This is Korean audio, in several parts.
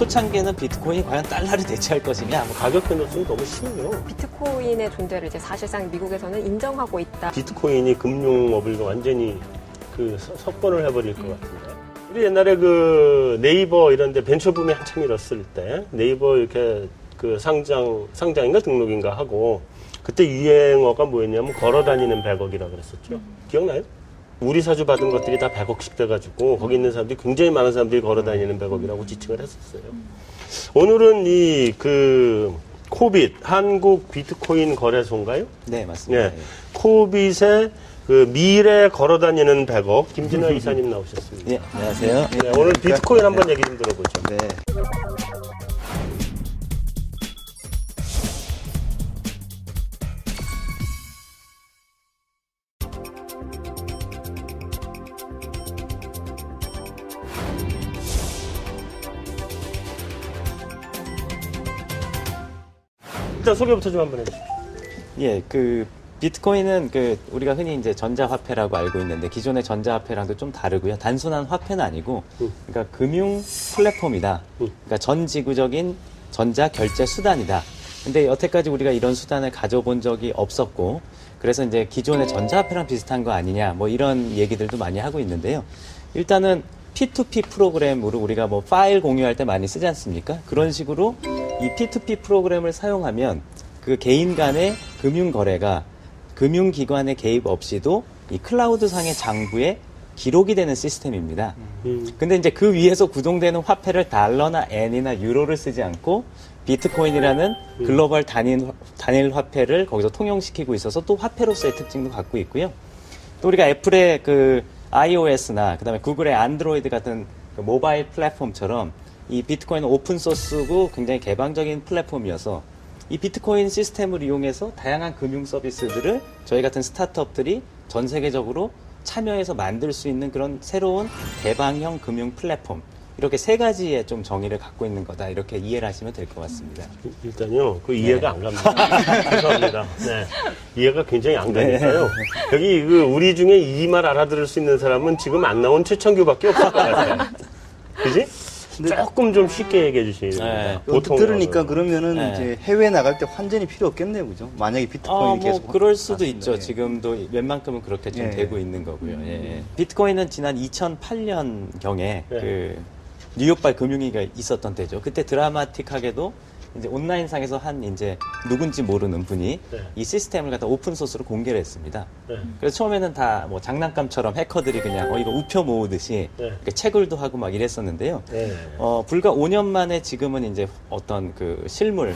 초창기에는 비트코인이 과연 달러를 대체할 것이냐. 가격 변동성이 너무 심해요. 비트코인의 존재를 이제 사실상 미국에서는 인정하고 있다. 비트코인이 금융업을 완전히 석권을 해버릴 것 같은데. 우리 옛날에 그 네이버 이런 데 벤처붐이 한참 일었을 때 네이버 이렇게 그 상장인가 등록인가 하고 그때 유행어가 뭐였냐면 걸어다니는 100억이라고 그랬었죠. 기억나요? 우리 사주 받은 것들이 다 100억씩 돼가지고 거기 있는 사람들이 굉장히 많은 사람들이 걸어다니는 100억이라고 지칭을 했었어요. 오늘은 코빗 한국 비트코인 거래소인가요? 네, 맞습니다. 네. 코빗의 그 미래 걸어다니는 100억 김진화 이사님 나오셨습니다. 네, 안녕하세요. 네, 오늘 비트코인 한번 얘기 좀 들어보죠. 네. 일단 소개부터 좀 한번 해주세요. 예, 비트코인은 우리가 흔히 이제 전자화폐라고 알고 있는데 기존의 전자화폐랑도 좀 다르고요. 단순한 화폐는 아니고, 그러니까 금융 플랫폼이다. 그러니까 전 지구적인 전자 결제 수단이다. 근데 여태까지 우리가 이런 수단을 가져본 적이 없었고, 그래서 이제 기존의 전자화폐랑 비슷한 거 아니냐, 뭐 이런 얘기들도 많이 하고 있는데요. 일단은 P2P 프로그램으로 우리가 뭐 파일 공유할 때 많이 쓰지 않습니까? 그런 식으로 이 P2P 프로그램을 사용하면 그 개인 간의 금융 거래가 금융기관의 개입 없이도 이 클라우드상의 장부에 기록이 되는 시스템입니다. 근데 이제 그 위에서 구동되는 화폐를 달러나 엔이나 유로를 쓰지 않고 비트코인이라는 글로벌 단일 화폐를 거기서 통용시키고 있어서 또 화폐로서의 특징도 갖고 있고요. 또 우리가 애플의 iOS나 그다음에 구글의 안드로이드 같은 모바일 플랫폼처럼 이 비트코인은 오픈소스고 굉장히 개방적인 플랫폼이어서 이 비트코인 시스템을 이용해서 다양한 금융 서비스들을 저희 같은 스타트업들이 전 세계적으로 참여해서 만들 수 있는 그런 새로운 개방형 금융 플랫폼. 이렇게 세 가지의 좀 정의를 갖고 있는 거다. 이렇게 이해를 하시면 될 것 같습니다. 일단요, 이해가 안 갑니다. 죄송합니다. 네. 이해가 굉장히 안 가니까요. 여기 우리 중에 이 말 알아들을 수 있는 사람은 지금 안 나온 최창규밖에 없을 것 같아요. 그지? 조금 좀 쉽게 얘기해 주시면 됩니다. 보통 들으니까 그러면은 이제 해외 나갈 때 환전이 필요 없겠네요, 그죠? 만약에 비트코인이 계속 그럴 수도 있죠. 지금도 웬만큼은 그렇게 좀 되고 있는 거고요. 비트코인은 지난 2008년 경에 뉴욕발 금융위기가 있었던 때죠. 그때 드라마틱하게도 이제 온라인상에서 이제 누군지 모르는 분이 이 시스템을 갖다 오픈소스로 공개를 했습니다. 그래서 처음에는 다 뭐 장난감처럼 해커들이 그냥 이거 우표 모으듯이 채굴도 하고 막 이랬었는데요. 불과 5년 만에 지금은 이제 어떤 실물,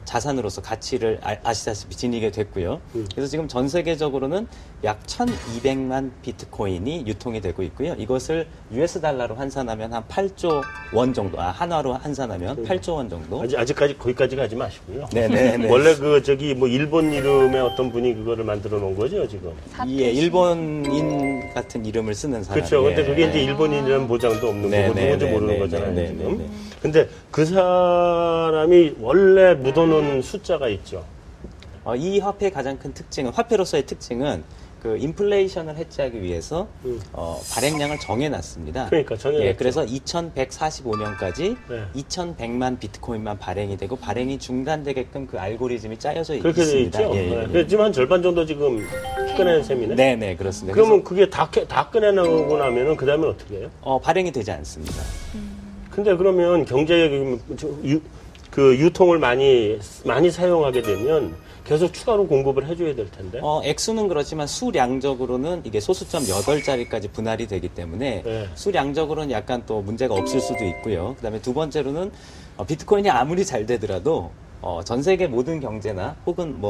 자산으로서 가치를 아시다시피 지니게 됐고요. 그래서 지금 전 세계적으로는 약 1,200만 비트코인이 유통이 되고 있고요. 이것을 US 달러로 환산하면 한 8조 원 정도, 한화로 환산하면 8조 원 정도. 아직까지 거기까지 가지 마시고요. 네네. 원래 일본 이름의 어떤 분이 그거를 만들어 놓은 거죠, 지금? 예, 일본인 같은 이름을 쓰는 사람. 그렇죠. 근데 그게 이제 일본인이라는 보장도 없는 거고, 누군지 모르는 거잖아요, 지금. 근데 그 사람이 원래 묻어놓은 숫자가 있죠. 이 화폐의 가장 큰 특징은, 화폐로서의 특징은 인플레이션을 해치하기 위해서 발행량을 정해놨습니다. 그러니까 정해놨죠. 그래서 2145년까지 2100만 비트코인만 발행이 되고 발행이 중단되게끔 그 알고리즘이 짜여져 있습니다. 그렇게 돼 있죠. 지금 한 절반 정도 지금 꺼낸 셈이네. 네네, 그렇습니다. 그러면 그게 다 꺼내놓고 나면은 그 다음에 어떻게 해요? 발행이 되지 않습니다. 근데 그러면 유통을 많이 사용하게 되면 계속 추가로 공급을 해줘야 될 텐데. 액수는 그렇지만 수량적으로는 이게 소수점 8자리까지 분할이 되기 때문에 수량적으로는 약간 또 문제가 없을 수도 있고요. 그다음에 두 번째로는 비트코인이 아무리 잘 되더라도 전 세계 모든 경제나 혹은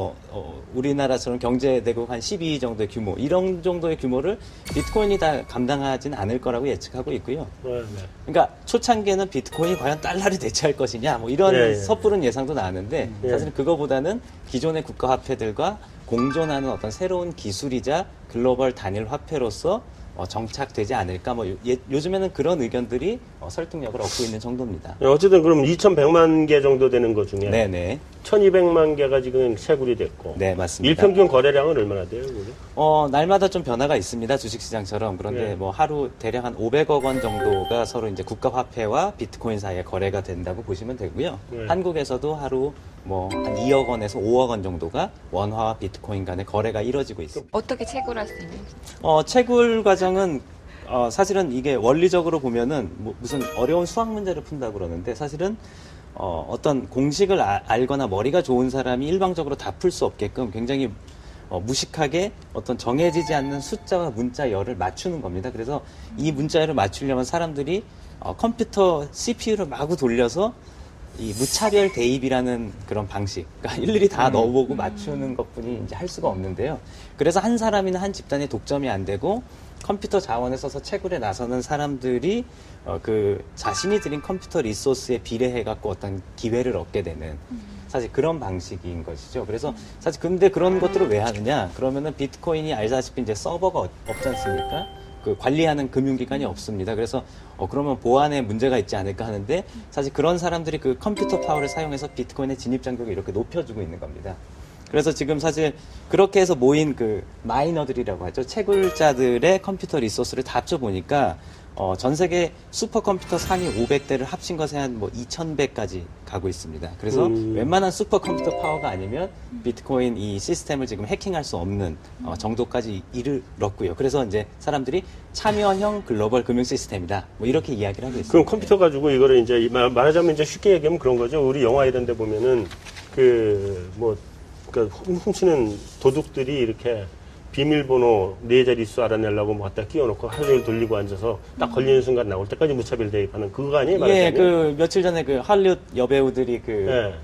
우리나라처럼 경제대국 한 12위 정도의 규모, 이런 정도의 규모를 비트코인이 다 감당하지는 않을 거라고 예측하고 있고요. 그러니까 초창기에는 비트코인이 과연 달러를 대체할 것이냐, 이런 섣부른 예상도 나왔는데 사실 그거보다는 기존의 국가화폐들과 공존하는 어떤 새로운 기술이자 글로벌 단일 화폐로서 정착되지 않을까, 요즘에는 그런 의견들이 설득력을 얻고 있는 정도입니다. 어쨌든 그럼 2100만 개 정도 되는 것 중에 네네. 1200만 개가 지금 채굴이 됐고. 네, 맞습니다. 일평균 거래량은 얼마나 돼요, 그게? 날마다 좀 변화가 있습니다. 주식시장처럼. 그런데 네. 뭐 하루 대략 한 500억 원 정도가 서로 이제 국가화폐와 비트코인 사이에 거래가 된다고 보시면 되고요. 네. 한국에서도 하루 뭐 한 2억 원에서 5억 원 정도가 원화와 비트코인 간의 거래가 이뤄지고 있습니다. 어떻게 채굴할 수 있는지. 채굴 과정은 사실은 이게 원리적으로 보면은 뭐 무슨 어려운 수학 문제를 푼다 그러는데 사실은 어떤 공식을 알거나 머리가 좋은 사람이 일방적으로 다 풀 수 없게끔 굉장히 무식하게 어떤 정해지지 않는 숫자와 문자열을 맞추는 겁니다. 그래서 이 문자열을 맞추려면 사람들이 컴퓨터 CPU를 마구 돌려서 이 무차별 대입이라는 그런 방식, 그러니까 일일이 다 넣어보고 맞추는 것뿐이 이제 할 수가 없는데요. 그래서 한 사람이나 한 집단이 독점이 안 되고 컴퓨터 자원을 써서 채굴에 나서는 사람들이 그 자신이 들인 컴퓨터 리소스에 비례해 갖고 어떤 기회를 얻게 되는 사실 그런 방식인 것이죠. 그래서 사실 근데 그런 것들을 왜 하느냐? 그러면은 비트코인이 알다시피 이제 서버가 없지 않습니까? 그 관리하는 금융기관이 없습니다. 그래서 그러면 보안에 문제가 있지 않을까 하는데 사실 그런 사람들이 그 컴퓨터 파워를 사용해서 비트코인의 진입 장벽을 이렇게 높여주고 있는 겁니다. 그래서 지금 사실 그렇게 해서 모인 그 마이너들이라고 하죠. 채굴자들의 컴퓨터 리소스를 다 합쳐보니까 전 세계 슈퍼컴퓨터 상위 500대를 합친 것에 한 뭐 2000배까지 가고 있습니다. 그래서 웬만한 슈퍼컴퓨터 파워가 아니면 비트코인 이 시스템을 지금 해킹할 수 없는 정도까지 이르렀고요. 그래서 이제 사람들이 참여형 글로벌 금융 시스템이다. 뭐 이렇게 이야기를 하고 있습니다. 그럼 컴퓨터 가지고 이거를 이제 말하자면 이제 쉽게 얘기하면 그런 거죠. 우리 영화 이런 데 보면은 훔치는 도둑들이 이렇게 비밀번호 4자릿수 알아내려고 뭐 갖다 끼워놓고 하루 종일 돌리고 앉아서 딱 걸리는 순간 나올 때까지 무차별 대입하는 그거 아니에요? 예, 며칠 전에 그 할리우드 여배우들이 네.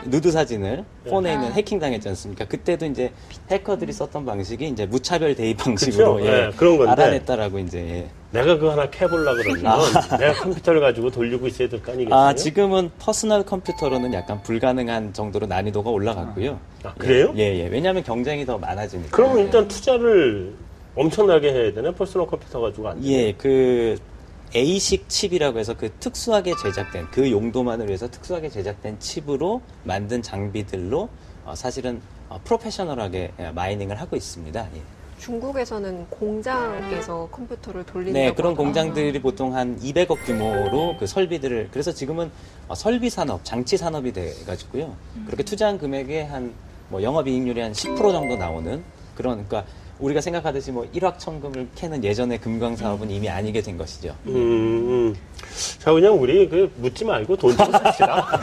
누드 사진을 폰에 있는 해킹 당했지 않습니까? 그때도 이제 해커들이 썼던 방식이 이제 무차별 대입 방식으로 그쵸? 예, 그런 건데. 알아냈다라고 이제 내가 그거 하나 캐보려고 그러면 내가 컴퓨터를 가지고 돌리고 있어야 될 거 아니겠어요? 지금은 퍼스널 컴퓨터로는 약간 불가능한 정도로 난이도가 올라갔고요. 그래요? 예. 왜냐하면 경쟁이 더 많아지니까. 그러면 일단 투자를 엄청나게 해야 되네? 퍼스널 컴퓨터 가지고 안 돼. 예, 그 A식 칩이라고 해서 그 특수하게 제작된 그 용도만을 위해서 특수하게 제작된 칩으로 만든 장비들로 사실은 프로페셔널하게 마이닝을 하고 있습니다. 예. 중국에서는 공장에서 컴퓨터를 돌리는 네, 그런 공장들이 보통 한 200억 규모로 그 설비들을 그래서 지금은 설비 산업, 장치 산업이 돼 가지고요. 그렇게 투자한 금액의 한 뭐 영업이익률이 한 10% 정도 나오는 그런 그러니까 우리가 생각하듯이 뭐 일확천금을 캐는 예전의 금광 사업은 이미 아니게 된 것이죠. 자, 그냥 우리 묻지 말고 돈 주고 삽시다.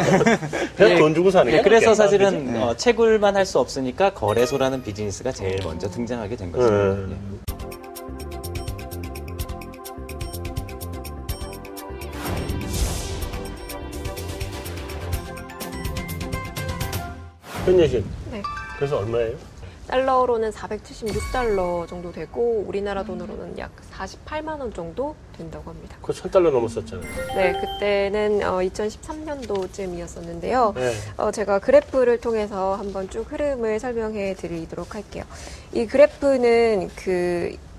그냥 돈 주고 사는 게 그래서 낫겠다, 사실은 채굴만 할 수 없으니까 거래소라는 비즈니스가 제일 먼저 등장하게 된 것입니다. 현예신. 네. 그래서 얼마예요? 달러로는 476달러 정도 되고 우리나라 돈으로는 약 48만 원 정도 된다고 합니다. 그거 1000달러 넘었었잖아요. 네, 그때는 2013년도쯤이었었는데요. 네. 제가 그래프를 통해서 한번 쭉 흐름을 설명해 드리도록 할게요. 이 그래프는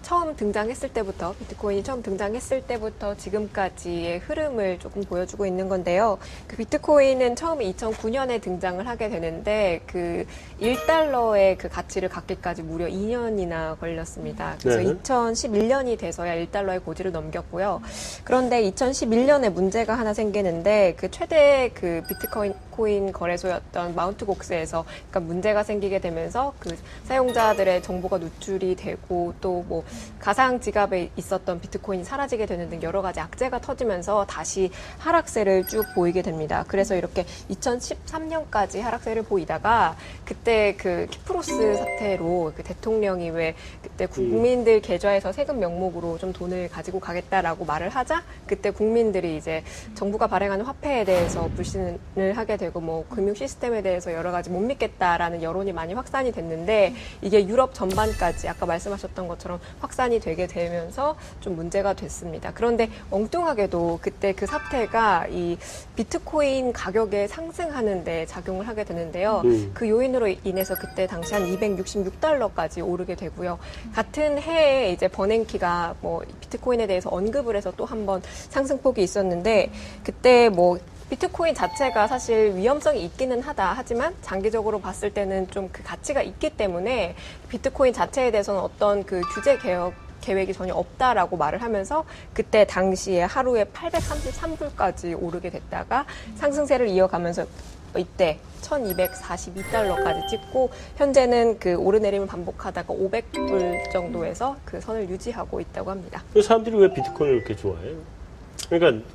처음 등장했을 때부터 비트코인이 처음 등장했을 때부터 지금까지의 흐름을 조금 보여주고 있는 건데요. 그 비트코인은 처음에 2009년에 등장을 하게 되는데 그 1달러의 그 가치를 갖기까지 무려 2년이나 걸렸습니다. 그래서 네. 2011년이 돼서야 1달러의 고지를 넘겼고요. 그런데 2011년에 문제가 하나 생기는데 그 최대 그 비트코인 거래소였던 마운트 곡스에서 그러니까 문제가 생기게 되면서 그 사용자들의 정보가 누출이 되고 또 뭐 가상 지갑에 있었던 비트코인이 사라지게 되는 등 여러 가지 악재가 터지면서 다시 하락세를 쭉 보이게 됩니다. 그래서 이렇게 2013년까지 하락세를 보이다가 그때 그 키프로스 사태로 그 대통령이 왜 그때 국민들 계좌에서 세금 명목으로 좀 돈을 가지고 가겠다라고 말을 하자 그때 국민들이 이제 정부가 발행하는 화폐에 대해서 불신을 하게 되고 뭐 금융 시스템에 대해서 여러 가지 못 믿겠다라는 여론이 많이 확산이 됐는데 이게 유럽 전반까지 아까 말씀하셨던 것처럼 확산이 되게 되면서 좀 문제가 됐습니다. 그런데 엉뚱하게도 그때 그 사태가 이 비트코인 가격에 상승하는 데 작용을 하게 되는데요. 그 요인으로 인해서 그때 당시 한 266달러까지 오르게 되고요. 같은 해에 이제 버냉키가 뭐 비트코인에 대해서 언급을 해서 또 한 번 상승폭이 있었는데 그때 뭐 비트코인 자체가 사실 위험성이 있기는 하다. 하지만 장기적으로 봤을 때는 좀 그 가치가 있기 때문에 비트코인 자체에 대해서는 어떤 그 규제 개혁 계획이 전혀 없다라고 말을 하면서 그때 당시에 하루에 833불까지 오르게 됐다가 상승세를 이어가면서 이때 1242달러까지 찍고 현재는 그 오르내림을 반복하다가 500불 정도에서 그 선을 유지하고 있다고 합니다. 사람들이 왜 비트코인을 이렇게 좋아해요? 그러니까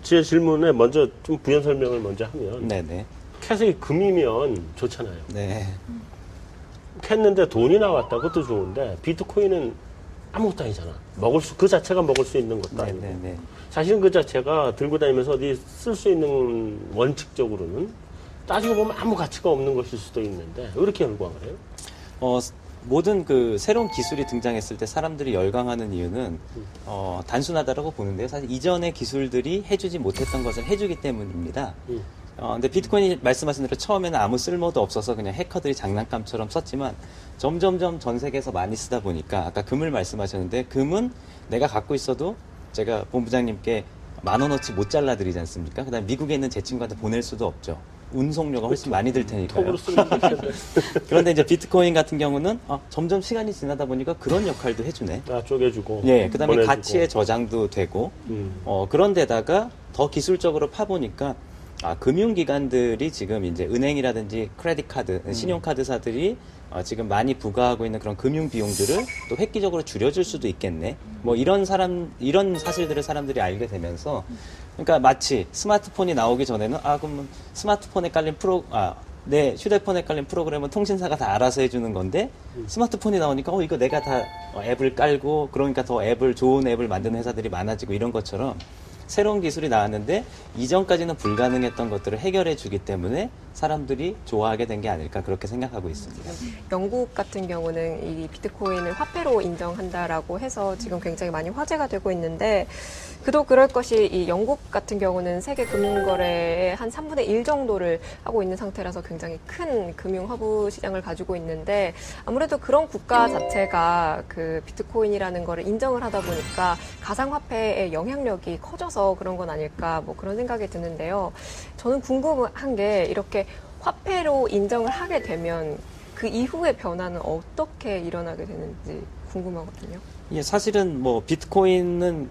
제 질문에 먼저 좀 부연 설명을 먼저 하면 네네. 캐서 금이면 좋잖아요. 네. 캤는데 돈이 나왔다. 그것도 좋은데 비트코인은 아무것도 아니잖아. 그 자체가 먹을 수 있는 것도 아니고. 네네네. 사실은 그 자체가 들고 다니면서 어디 쓸 수 있는 원칙적으로는 따지고 보면 아무 가치가 없는 것일 수도 있는데 왜 이렇게 열광을 해요? 모든 그 새로운 기술이 등장했을 때 사람들이 열광하는 이유는 단순하다라고 보는데요. 사실 이전의 기술들이 해주지 못했던 것을 해주기 때문입니다. 근데 비트코인이 말씀하신 대로 처음에는 아무 쓸모도 없어서 그냥 해커들이 장난감처럼 썼지만 점점점 전 세계에서 많이 쓰다 보니까 아까 금을 말씀하셨는데 금은 내가 갖고 있어도 제가 본부장님께 10,000원어치 못 잘라드리지 않습니까? 그 다음에 미국에 있는 제 친구한테 보낼 수도 없죠. 운송료가 훨씬 많이 들 테니까요. 톡으로 쓰는 게 그런데 이제 비트코인 같은 경우는 점점 시간이 지나다 보니까 그런 역할도 해주네. 쪼개주고. 예, 그 다음에 보내주고. 가치의 저장도 되고, 그런데다가 더 기술적으로 파보니까 금융기관들이 지금 이제 은행이라든지 크레딧 카드, 신용카드사들이 지금 많이 부과하고 있는 그런 금융 비용들을 또 획기적으로 줄여줄 수도 있겠네. 뭐 이런 사실들을 사람들이 알게 되면서, 그러니까 마치 스마트폰이 나오기 전에는 그럼 스마트폰에 깔린 내 휴대폰에 깔린 프로그램은 통신사가 다 알아서 해주는 건데 스마트폰이 나오니까 이거 내가 다 앱을 깔고 그러니까 더 좋은 앱을 만드는 회사들이 많아지고 이런 것처럼 새로운 기술이 나왔는데 이전까지는 불가능했던 것들을 해결해 주기 때문에 사람들이 좋아하게 된 게 아닐까 그렇게 생각하고 있습니다. 영국 같은 경우는 이 비트코인을 화폐로 인정한다라고 해서 지금 굉장히 많이 화제가 되고 있는데 그도 그럴 것이 이 영국 같은 경우는 세계 금융거래의 한 3분의 1 정도를 하고 있는 상태라서 굉장히 큰 금융 허브 시장을 가지고 있는데 아무래도 그런 국가 자체가 그 비트코인이라는 거를 인정을 하다 보니까 가상화폐의 영향력이 커져서 그런 건 아닐까 뭐 그런 생각이 드는데요. 저는 궁금한 게 이렇게 화폐로 인정을 하게 되면 그 이후의 변화는 어떻게 일어나게 되는지 궁금하거든요. 예, 사실은 뭐 비트코인은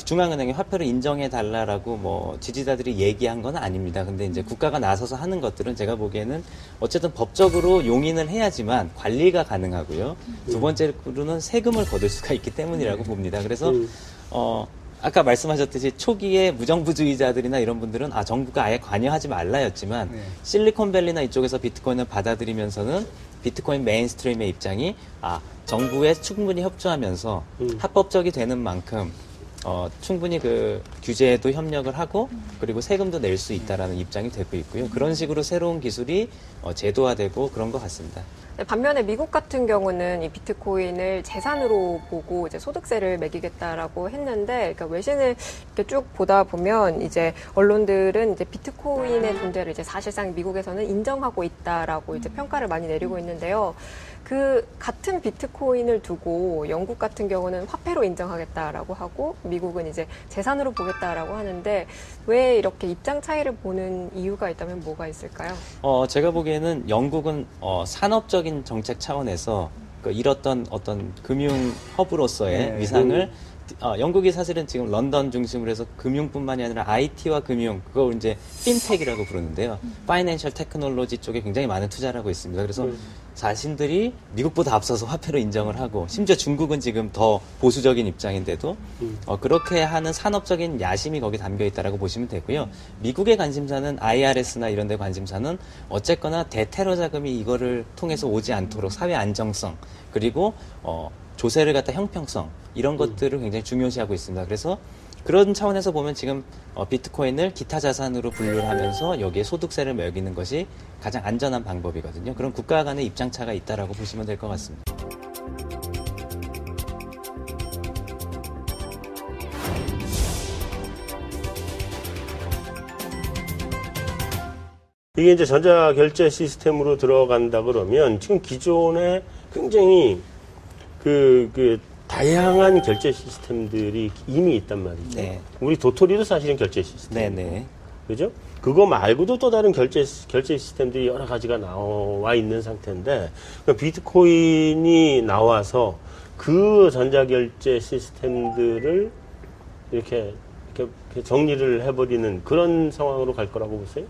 중앙은행이 화폐로 인정해 달라라고 뭐 지지자들이 얘기한 건 아닙니다. 근데 이제 국가가 나서서 하는 것들은 제가 보기에는 어쨌든 법적으로 용인을 해야지만 관리가 가능하고요. 두 번째로는 세금을 거둘 수가 있기 때문이라고 봅니다. 그래서 아까 말씀하셨듯이 초기에 무정부주의자들이나 이런 분들은 정부가 아예 관여하지 말라였지만 실리콘밸리나 이쪽에서 비트코인을 받아들이면서는 비트코인 메인스트림의 입장이 정부에 충분히 협조하면서 합법적이 되는 만큼 충분히 그 규제에도 협력을 하고 그리고 세금도 낼 수 있다라는 입장이 되고 있고요. 그런 식으로 새로운 기술이 제도화되고 그런 것 같습니다. 반면에 미국 같은 경우는 이 비트코인을 재산으로 보고 이제 소득세를 매기겠다라고 했는데, 그러니까 외신을 이렇게 쭉 보다 보면 이제 언론들은 이제 비트코인의 존재를 이제 사실상 미국에서는 인정하고 있다라고 이제 평가를 많이 내리고 있는데요. 그 같은 비트코인을 두고 영국 같은 경우는 화폐로 인정하겠다라고 하고 미국은 이제 재산으로 보겠다라고 하는데 왜 이렇게 입장 차이를 보는 이유가 있다면 뭐가 있을까요? 제가 보기에는 영국은 산업적인 정책 차원에서 잃었던 어떤 금융 허브로서의 위상을 영국이 사실은 지금 런던 중심으로 해서 금융뿐만이 아니라 IT와 금융, 그걸 이제 핀텍이라고 부르는데요. 파이낸셜 테크놀로지 쪽에 굉장히 많은 투자를 하고 있습니다. 그래서 자신들이 미국보다 앞서서 화폐로 인정을 하고 심지어 중국은 지금 더 보수적인 입장인데도 그렇게 하는 산업적인 야심이 거기 담겨 있다라고 보시면 되고요. 미국의 관심사는 IRS나 이런 데 관심사는 어쨌거나 대테러 자금이 이거를 통해서 오지 않도록 사회 안정성 그리고 조세를 갖다 형평성 이런 것들을 굉장히 중요시하고 있습니다. 그래서 그런 차원에서 보면 지금 비트코인을 기타 자산으로 분류를 하면서 여기에 소득세를 매기는 것이 가장 안전한 방법이거든요. 그런 국가 간의 입장 차가 있다라고 보시면 될 것 같습니다. 이게 이제 전자결제 시스템으로 들어간다 그러면 지금 기존에 굉장히 다양한 결제 시스템들이 이미 있단 말이죠. 네. 우리 도토리도 사실은 결제 시스템. 네네. 그죠? 그거 말고도 또 다른 결제 시스템들이 여러 가지가 나와 있는 상태인데, 그 비트코인이 나와서 그 전자결제 시스템들을 이렇게 정리를 해버리는 그런 상황으로 갈 거라고 보세요?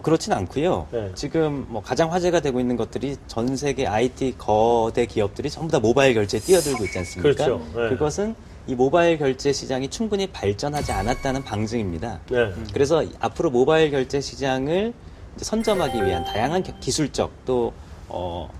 그렇진 않고요. 네. 지금 뭐 가장 화제가 되고 있는 것들이 전 세계 IT 거대 기업들이 전부 다 모바일 결제에 뛰어들고 있지 않습니까? 그렇죠. 네. 그것은 이 모바일 결제 시장이 충분히 발전하지 않았다는 방증입니다. 네. 그래서 앞으로 모바일 결제 시장을 이제 선점하기 위한 다양한 기술적 또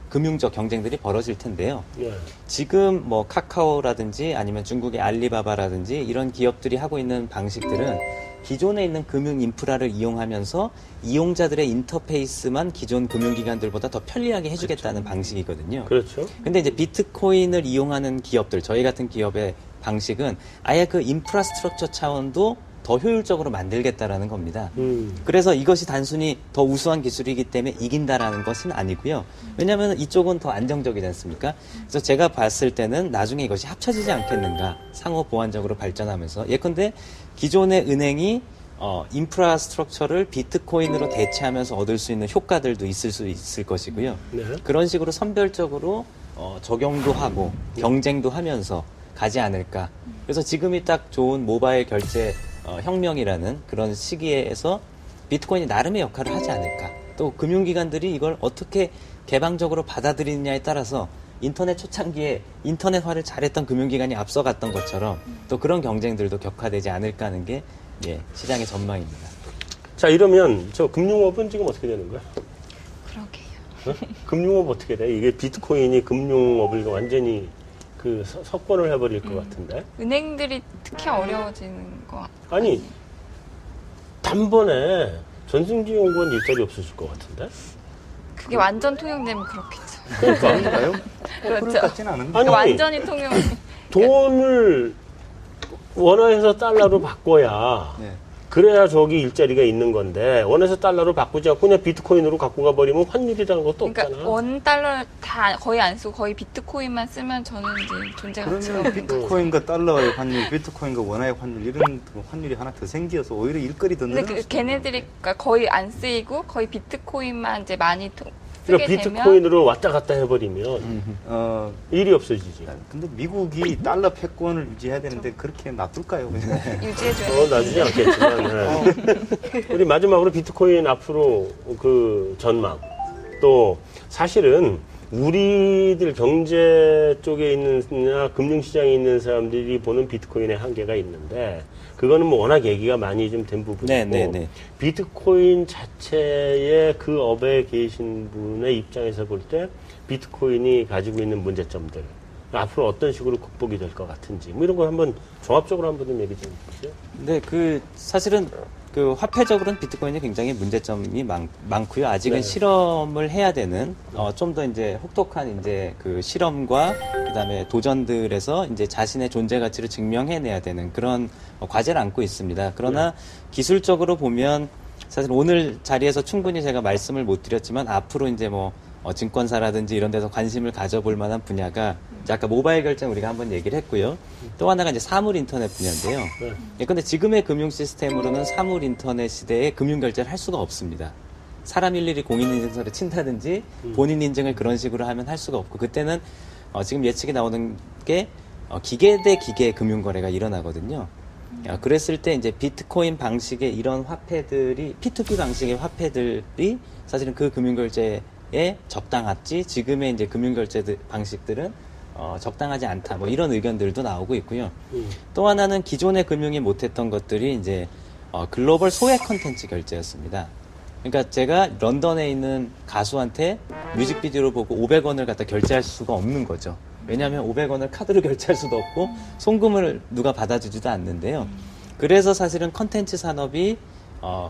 금융적 경쟁들이 벌어질 텐데요. 네. 지금 뭐 카카오라든지 아니면 중국의 알리바바라든지 이런 기업들이 하고 있는 방식들은 기존에 있는 금융 인프라를 이용하면서 이용자들의 인터페이스만 기존 금융기관들보다 더 편리하게 해주겠다는 방식이거든요. 그렇죠. 근데 이제 비트코인을 이용하는 기업들, 저희 같은 기업의 방식은 아예 그 인프라스트럭처 차원도 더 효율적으로 만들겠다라는 겁니다. 그래서 이것이 단순히 더 우수한 기술이기 때문에 이긴다라는 것은 아니고요. 왜냐하면 이쪽은 더 안정적이지 않습니까? 그래서 제가 봤을 때는 나중에 이것이 합쳐지지 않겠는가, 상호 보완적으로 발전하면서. 예컨대 기존의 은행이 인프라스트럭처를 비트코인으로 대체하면서 얻을 수 있는 효과들도 있을 수 있을 것이고요. 네. 그런 식으로 선별적으로 적용도 하고 경쟁도 하면서 가지 않을까. 그래서 지금이 딱 좋은 모바일 결제 혁명이라는 그런 시기에서 비트코인이 나름의 역할을 하지 않을까. 또 금융기관들이 이걸 어떻게 개방적으로 받아들이느냐에 따라서 인터넷 초창기에 인터넷화를 잘했던 금융기관이 앞서갔던 것처럼 또 그런 경쟁들도 격화되지 않을까 하는 게 시장의 전망입니다. 자, 이러면 저 금융업은 지금 어떻게 되는 거야? 그러게요. 금융업 어떻게 돼? 이게 비트코인이 금융업을 완전히 그 석권을 해버릴 것 같은데? 은행들이 특히 어려워지는 것 같아요. 아니, 단번에 전승주 연구원 일자리 없어질 것 같은데? 그게 완전 통용되면 그렇겠죠. 그런가요? 그럴 것 그렇죠. 같지는 않은데. 아니, 완전히 통용. 돈을 원화에서 달러로 바꿔야 네. 그래야 저기 일자리가 있는 건데 원에서 달러로 바꾸지 않고 그냥 비트코인으로 갖고 가버리면 환율이라는 것도 그러니까 없잖아. 원 달러 다 거의 안 쓰고 거의 비트코인만 쓰면 저는 이제 존재 가치가 그러면 없는 거. 비트코인과 달러의 환율, 비트코인과 원화의 환율 이런 환율이 하나 더 생겨서 오히려 일거리 더 근데 늘어날 그 걔네들이 그러니까 거의 안 쓰이고 거의 비트코인만 이제 많이 쓰게 그러니까 되면 비트코인으로 왔다 갔다 해버리면 일이 없어지지. 근데 미국이 달러 패권을 유지해야 되는데 그렇게 놔둘까요? 유지해줘야 돼. 놔주지 않겠지만. 네. 우리 마지막으로 비트코인 앞으로 그 전망. 또 사실은 우리들 경제 쪽에 있는 금융시장에 있는 사람들이 보는 비트코인의 한계가 있는데 그거는 뭐 워낙 얘기가 많이 좀 된 부분이고 네. 비트코인 자체의 그 업에 계신 분의 입장에서 볼 때 비트코인이 가지고 있는 문제점들 앞으로 어떤 식으로 극복이 될 것 같은지 뭐 이런 걸 한번 종합적으로 한번 좀 얘기 좀 해주세요. 근데 사실은 그 화폐적으로는 비트코인이 굉장히 문제점이 많고요. 아직은 네. 실험을 해야 되는 좀 더 이제 혹독한 이제 그 실험과 그다음에 도전들에서 이제 자신의 존재 가치를 증명해내야 되는 그런 과제를 안고 있습니다. 그러나 기술적으로 보면 사실 오늘 자리에서 충분히 제가 말씀을 못 드렸지만 앞으로 이제 뭐 증권사라든지 이런 데서 관심을 가져볼 만한 분야가 이제 아까 모바일 결제 우리가 한번 얘기를 했고요. 또 하나가 이제 사물 인터넷 분야인데요. 근데 지금의 금융 시스템으로는 사물 인터넷 시대에 금융 결제를 할 수가 없습니다. 사람 일일이 공인인증서를 친다든지 본인 인증을 그런 식으로 하면 할 수가 없고 그때는 지금 예측이 나오는 게 기계 대 기계 금융 거래가 일어나거든요. 그랬을 때 이제 비트코인 방식의 이런 화폐들이 P2P 방식의 화폐들이 사실은 그 금융 결제에 적당하지 지금의 이제 금융 결제 방식들은 적당하지 않다. 뭐 이런 의견들도 나오고 있고요. 또 하나는 기존의 금융이 못했던 것들이 이제 글로벌 소액 컨텐츠 결제였습니다. 그러니까 제가 런던에 있는 가수한테 뮤직비디오를 보고 500원을 갖다 결제할 수가 없는 거죠. 왜냐하면 500원을 카드로 결제할 수도 없고 송금을 누가 받아주지도 않는데요. 그래서 사실은 컨텐츠 산업이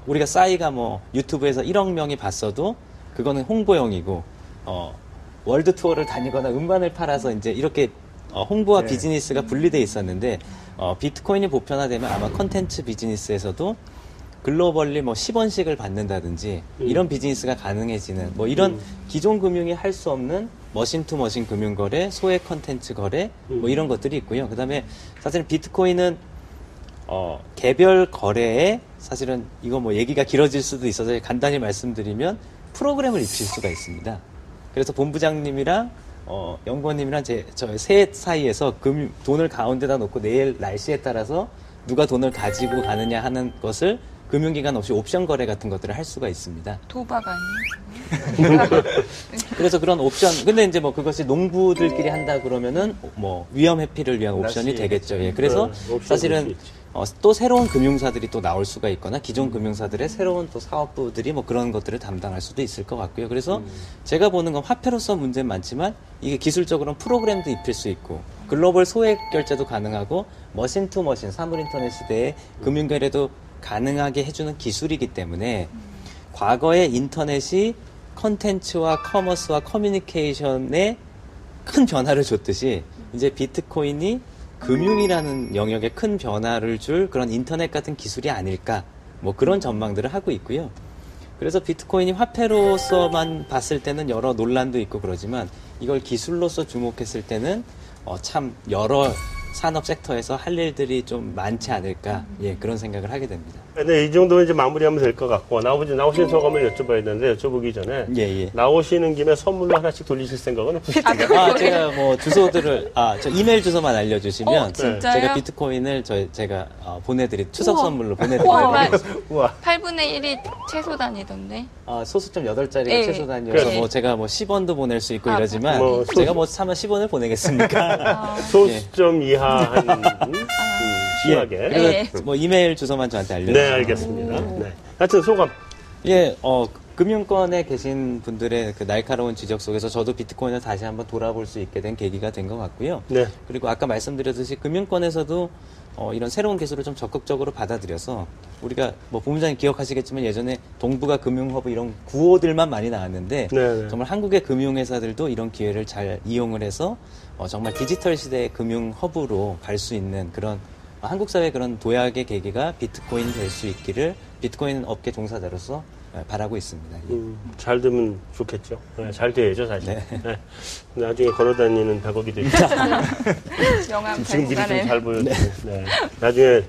우리가 싸이가 뭐 유튜브에서 1억 명이 봤어도 그거는 홍보용이고 월드 투어를 다니거나 음반을 팔아서 이제 이렇게 홍보와 비즈니스가 분리돼 있었는데 비트코인이 보편화되면 아마 컨텐츠 비즈니스에서도 글로벌리 뭐 10원씩을 받는다든지 이런 비즈니스가 가능해지는 뭐 이런 기존 금융이 할 수 없는 머신 투 머신 금융 거래, 소액 컨텐츠 거래 뭐 이런 것들이 있고요. 그다음에 사실 비트코인은 개별 거래에 사실은 이거 뭐 얘기가 길어질 수도 있어서 간단히 말씀드리면 프로그램을 입힐 수가 있습니다. 그래서 본부장님이랑 연구원님이랑 저희 셋 사이에서 돈을 가운데다 놓고 내일 날씨에 따라서 누가 돈을 가지고 가느냐 하는 것을 금융기관 없이 옵션 거래 같은 것들을 할 수가 있습니다. 도박 아니에요? 그래서 그런 옵션, 근데 이제 뭐 그것이 농부들끼리 한다 그러면은 뭐 위험 회피를 위한 옵션이 되겠죠. 예. 그래서 사실은 또 새로운 금융사들이 또 나올 수가 있거나 기존 금융사들의 새로운 또 사업부들이 뭐 그런 것들을 담당할 수도 있을 것 같고요. 그래서 제가 보는 건 화폐로서 문제는 많지만 이게 기술적으로는 프로그램도 입힐 수 있고 글로벌 소액 결제도 가능하고 머신 투 머신 사물 인터넷 시대에 금융거래도 가능하게 해주는 기술이기 때문에 과거의 인터넷이 컨텐츠와 커머스와 커뮤니케이션에 큰 변화를 줬듯이 이제 비트코인이 금융이라는 영역에 큰 변화를 줄 그런 인터넷 같은 기술이 아닐까 뭐 그런 전망들을 하고 있고요. 그래서 비트코인이 화폐로서만 봤을 때는 여러 논란도 있고 그러지만 이걸 기술로서 주목했을 때는 참 여러 산업 섹터에서 할 일들이 좀 많지 않을까 예 그런 생각을 하게 됩니다. 네, 이 정도는 이제 마무리하면 될 것 같고 나오신 소감을 여쭤봐야 되는데 여쭤보기 전에 예. 나오시는 김에 선물로 하나씩 돌리실 생각은 없으신가요? 제가 뭐 주소들을 저 이메일 주소만 알려주시면 진짜요? 제가 비트코인을 제가 추석 우와. 선물로 보내드리겠습니다. 우와. 8분의 1이 최소 단위던데. 소수점 8자리가 예. 최소 단위여서 예. 뭐 제가 뭐 10원도 보낼 수 있고 이러지만 뭐 제가 뭐 사면 10원을 보내겠습니까? 소수점 이하 한 심하게. 그래서 예. 뭐 이메일 주소만 저한테 알려주세요. 네, 알겠습니다. 네. 하여튼 소감. 예, 금융권에 계신 분들의 그 날카로운 지적 속에서 저도 비트코인을 다시 한번 돌아볼 수 있게 된 계기가 된 것 같고요. 네. 그리고 아까 말씀드렸듯이 금융권에서도 이런 새로운 기술을 좀 적극적으로 받아들여서 우리가 뭐 본부장님 기억하시겠지만 예전에 동북아 금융허브 이런 구호들만 많이 나왔는데 네. 정말 한국의 금융회사들도 이런 기회를 잘 이용을 해서 정말 디지털 시대의 금융허브로 갈 수 있는 그런 한국 사회의 그런 도약의 계기가 비트코인 될 수 있기를 비트코인 업계 종사자로서 바라고 있습니다. 잘 되면 좋겠죠. 네, 잘 돼야죠, 사실. 네. 네. 나중에 걸어다니는 100억이 되죠. 영암 지금 미리 좀 발굴하네. 잘 보여주세요. 네. 나중에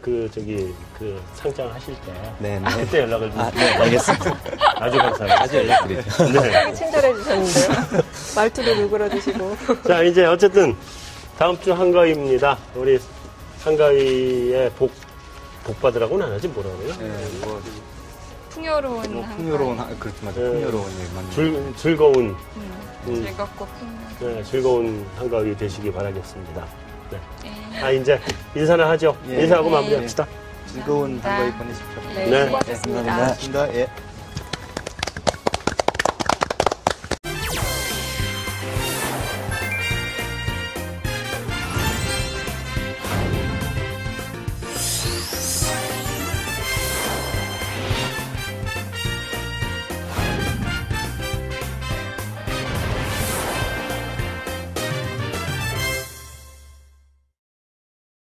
상장하실 때 네. 그때 연락을 좀. 네, 알겠습니다. 아주 감사합니다. 자주 연락드리죠. 네. 친절해 주셨는데요. 말투도 누그러지시고. 자, 이제 어쨌든 다음 주 한가위입니다. 우리 한가위의 복받으라고는 안 하지 뭐라고요? 네, 풍요로운 풍요로운 한가위. 그렇죠, 맞아. 네. 풍요로운 일만. 즐거운 즐겁고 풍요로운. 네, 즐거운 한가위 되시기 바라겠습니다. 네. 네. 이제 인사나 하죠. 예. 인사하고 네. 마무리합시다. 즐거운 감사합니다. 한가위 보내십시오. 네, 네, 수고하셨습니다. 감사합니다. 고맙습니다. 예.